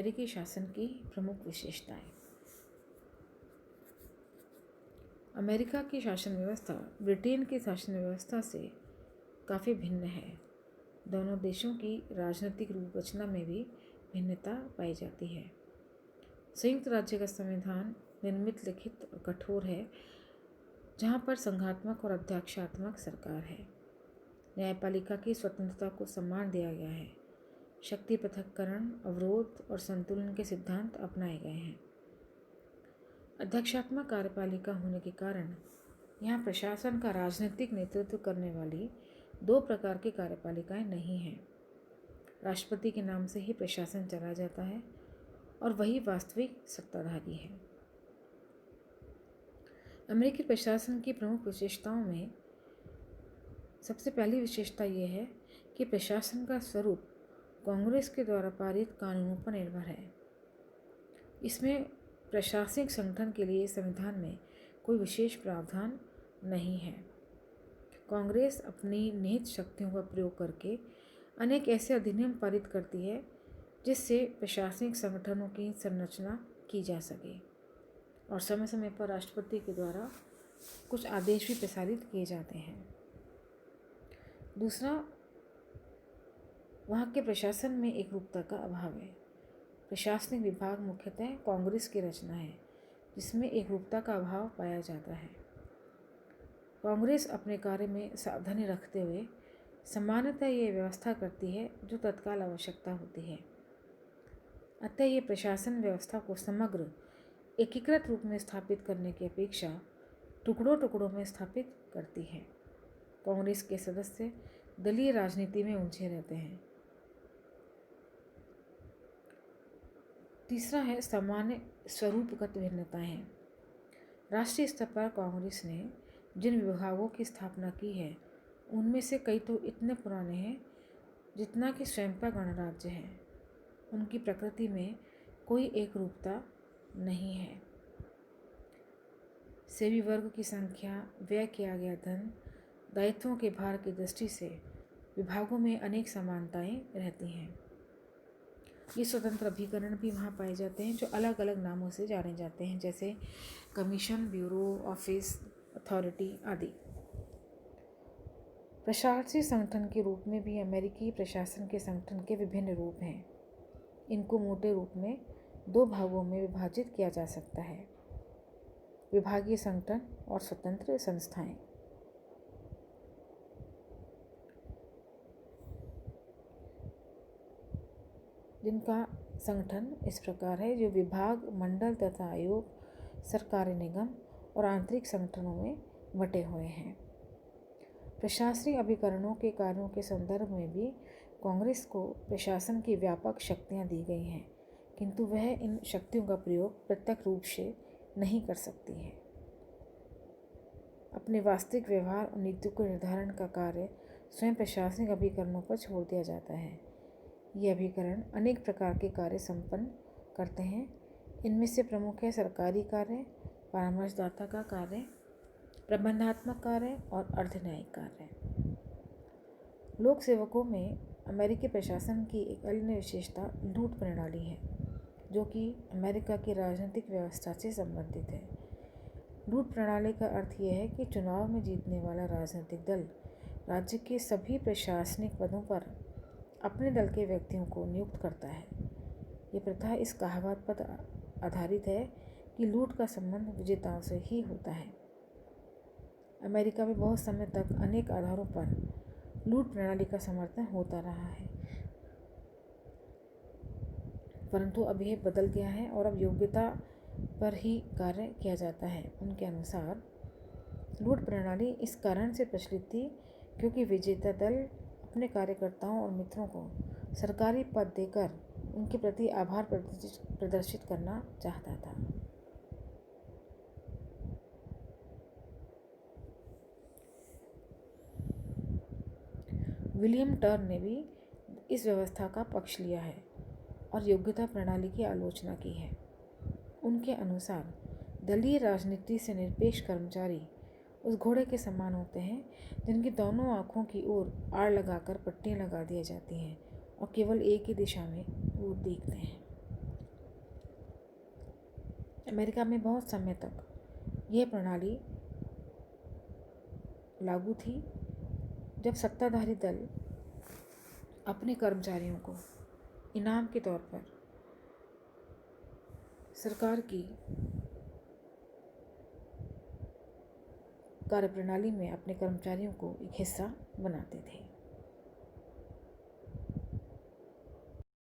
अमेरिकी शासन की प्रमुख विशेषताएं। अमेरिका की शासन व्यवस्था ब्रिटेन की शासन व्यवस्था से काफ़ी भिन्न है। दोनों देशों की राजनीतिक रूप रचना में भी भिन्नता पाई जाती है। संयुक्त राज्य का संविधान निर्मित, लिखित और कठोर है, जहाँ पर संघात्मक और अध्यक्षात्मक सरकार है। न्यायपालिका की स्वतंत्रता को सम्मान दिया गया है। शक्ति पृथक्करण, अवरोध और संतुलन के सिद्धांत अपनाए गए हैं। अध्यक्षात्मक कार्यपालिका होने के कारण यहाँ प्रशासन का राजनीतिक नेतृत्व करने वाली दो प्रकार की कार्यपालिकाएं नहीं हैं। राष्ट्रपति के नाम से ही प्रशासन चला जाता है और वही वास्तविक सत्ताधारी है। अमेरिकी प्रशासन की प्रमुख विशेषताओं में सबसे पहली विशेषता यह है कि प्रशासन का स्वरूप कांग्रेस के द्वारा पारित कानूनों पर निर्भर है। इसमें प्रशासनिक संगठन के लिए संविधान में कोई विशेष प्रावधान नहीं है। कांग्रेस अपनी निहित शक्तियों का प्रयोग करके अनेक ऐसे अधिनियम पारित करती है जिससे प्रशासनिक संगठनों की संरचना की जा सके और समय समय पर राष्ट्रपति के द्वारा कुछ आदेश भी प्रसारित किए जाते हैं। दूसरा, वहाँ के प्रशासन में एकरूपता का अभाव है। प्रशासनिक विभाग मुख्यतः कांग्रेस की रचना है, जिसमें एकरूपता का अभाव पाया जाता है। कांग्रेस अपने कार्य में सावधानी रखते हुए सामान्यतः ये व्यवस्था करती है जो तत्काल आवश्यकता होती है। अतः ये प्रशासन व्यवस्था को समग्र एकीकृत रूप में स्थापित करने की अपेक्षा टुकड़ों टुकड़ों में स्थापित करती है। कांग्रेस के सदस्य दलीय राजनीति में उलझे रहते हैं। तीसरा है सामान्य स्वरूपगत भिन्नताएं। राष्ट्रीय स्तर पर कांग्रेस ने जिन विभागों की स्थापना की है उनमें से कई तो इतने पुराने हैं जितना कि स्वयं का गणराज्य है। उनकी प्रकृति में कोई एक रूपता नहीं है। सेवी वर्ग की संख्या, व्यय किया गया धन, दायित्वों के भार की दृष्टि से विभागों में अनेक समानताएं रहती हैं। ये स्वतंत्र अभिकरण भी वहाँ पाए जाते हैं जो अलग अलग नामों से जाने जाते हैं, जैसे कमीशन, ब्यूरो, ऑफिस, अथॉरिटी आदि। प्रशासनिक संगठन के रूप में भी अमेरिकी प्रशासन के संगठन के विभिन्न रूप हैं। इनको मोटे रूप में दो भागों में विभाजित किया जा सकता है: विभागीय संगठन और स्वतंत्र संस्थाएं। जिनका संगठन इस प्रकार है, जो विभाग, मंडल तथा आयोग, सरकारी निगम और आंतरिक संगठनों में बटे हुए हैं। प्रशासनिक अभिकरणों के कार्यों के संदर्भ में भी कांग्रेस को प्रशासन की व्यापक शक्तियां दी गई हैं, किंतु वह इन शक्तियों का प्रयोग प्रत्यक्ष रूप से नहीं कर सकती है। अपने वास्तविक व्यवहार और नीतियों के निर्धारण का कार्य स्वयं प्रशासनिक अभिकरणों पर छोड़ दिया जाता है। ये अभिकरण अनेक प्रकार के कार्य संपन्न करते हैं। इनमें से प्रमुख है सरकारी कार्य, परामर्शदाता का कार्य, प्रबंधात्मक कार्य और अर्धन्यायिक कार्य। लोक सेवकों में अमेरिकी प्रशासन की एक अन्य विशेषता लूट प्रणाली है, जो कि अमेरिका की राजनीतिक व्यवस्था से संबंधित है। लूट प्रणाली का अर्थ यह है कि चुनाव में जीतने वाला राजनीतिक दल राज्य के सभी प्रशासनिक पदों पर अपने दल के व्यक्तियों को नियुक्त करता है। ये प्रथा इस कहावत पर आधारित है कि लूट का संबंध विजेताओं से ही होता है। अमेरिका में बहुत समय तक अनेक आधारों पर लूट प्रणाली का समर्थन होता रहा है, परंतु अब यह बदल गया है और अब योग्यता पर ही कार्य किया जाता है। उनके अनुसार लूट प्रणाली इस कारण से प्रचलित थी क्योंकि विजेता दल अपने कार्यकर्ताओं और मित्रों को सरकारी पद देकर उनके प्रति आभार प्रदर्शित करना चाहता था। विलियम टर्न ने भी इस व्यवस्था का पक्ष लिया है और योग्यता प्रणाली की आलोचना की है। उनके अनुसार दलीय राजनीति से निरपेक्ष कर्मचारी उस घोड़े के समान होते हैं जिनकी दोनों आँखों की ओर आड़ लगाकर पट्टियाँ लगा दी जाती हैं और केवल एक ही दिशा में वो देखते हैं। अमेरिका में बहुत समय तक यह प्रणाली लागू थी, जब सत्ताधारी दल अपने कर्मचारियों को इनाम के तौर पर सरकार की कार्यप्रणाली में अपने कर्मचारियों को एक हिस्सा बनाते थे।